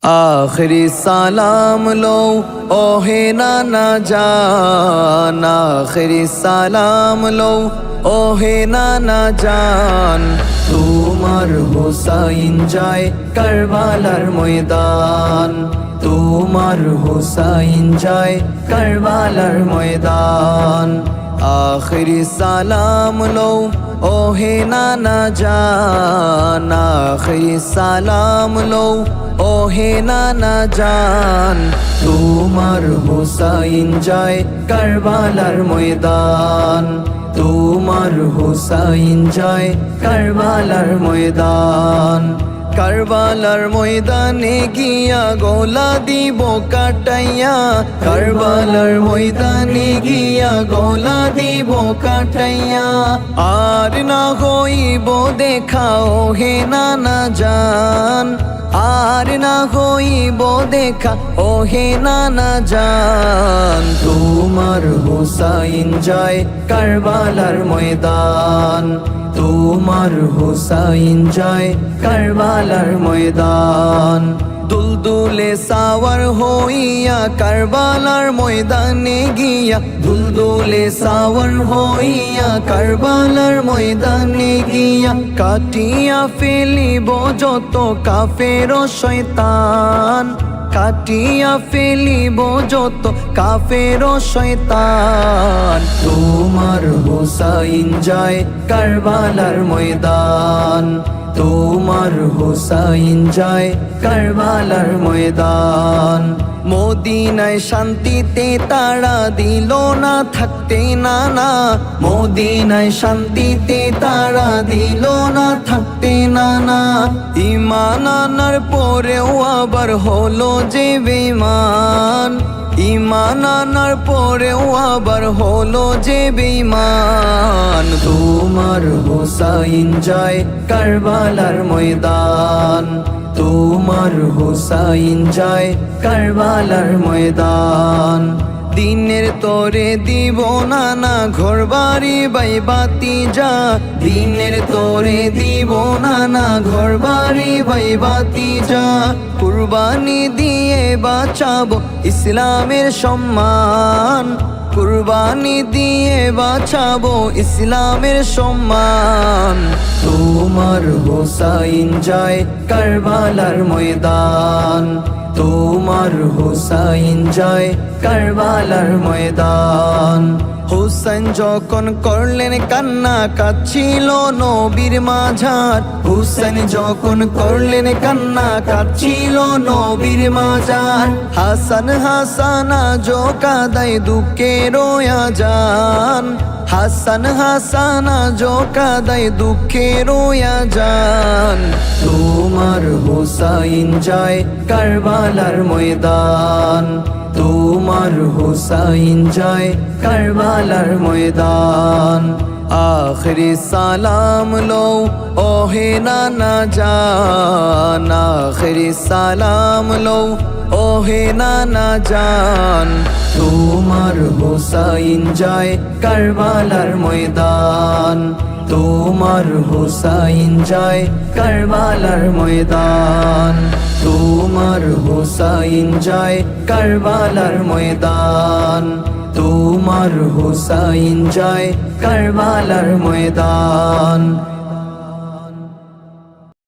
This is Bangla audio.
आखिरी सलाम लो ओहे नाना जान, आखिरी सलाम लो ओहे नाना जान। তোমার হুসাইন যায় কারবালার ময়দান, তোমার হুসাইন যায় কারবালার ময়দান। आखिरी सलाम लो ओहे नाना जान, आखिरी सलाम लो ओहे नाना जान। তোমার হুসাইন যায় কারবালার ময়দান, তোমার হুসাইন যায় কারবালার ময়দান। কারবালার ময়দানে গিয়া গোলা দিব কাটাইয়া, কারবালার ময়দানে গিয়া গোলা দিব কাটাইয়া। আর না হইব দেখা ওহে নানা জান, আর না হইব দেখা ওহে নানা জান। তোমার হুসাইন যায় কারবালার ময়দান, তোমার হুসাইন যায় কারবালার ময়দান। দুলদুলে সাওয়ার হইয়া কারবালার ময়দানে গিয়া, দুলদুলে সাওয়ার হইয়া কারবালার ময়দানে গিয়া। কাটিয়া ফেলিব যত কাফের ও শয়তান, কাটিয়া ফেলিব যত কাফের ও শয়তান। তোমার হুসাইন যায় কারবালার ময়দান, তোমার হুসাইন যায় কারবালার ময়দান। মদিনায় শান্তিতে তারা দিল না থাকতে নানা, মদিনায় শান্তিতে তারা দিল না থাকতে নানা। ঈমান আনার পরেও আবার হলো যে বেঈমান, ঈমান আনার পরেও আবার হলো যে বেঈমান। তোমার হুসাইন যায় কারবালার ময়দান, তোমার হুসাইন যায় কারবালার ময়দান। দিনের তরে দিব নানা ঘর বাড়ি বাই বাতি যা, দিনের তরে দিব নানা ঘর বাড়ি বাই বাতি যা। কুরবানি দিয়ে বাঁচাবো ইসলামের সম্মান, কুরবানি দিয়ে বাঁচাবো ইসলামের সম্মান। তোমার হুসাইন যায় কারবালার ময়দান, তোমার হুসাইন যায় কারবালার ময়দান। হুসাইন যখন করলেন কান্না কাঁদছিল নবীর মাঝার, হুসাইন যখন করলেন কান্না কাঁদছিল নবীর মাঝার। হাসান হাসানা জো কাদায় দুঃখে রোয়া যান, হাসান হাসানা জো কাদায় দুঃখে রোয়া যান। তোমার হুসাইন যায় কারবালার ময়দান, তোমার হুসাইন যায় কারবালার ময়দান। आखिरी सलाम लो ओहे नाना जान, आखिरी सलाम लो ओहे नाना जान। তোমার হুসাইন যায় কারবালার ময়দান, তোমার হুসাইন যায় কারবালার ময়দান। তোমার হুসাইন যায় কারবালার ময়দান, তোমার হুসাইন যায় কারবালার ময়দান।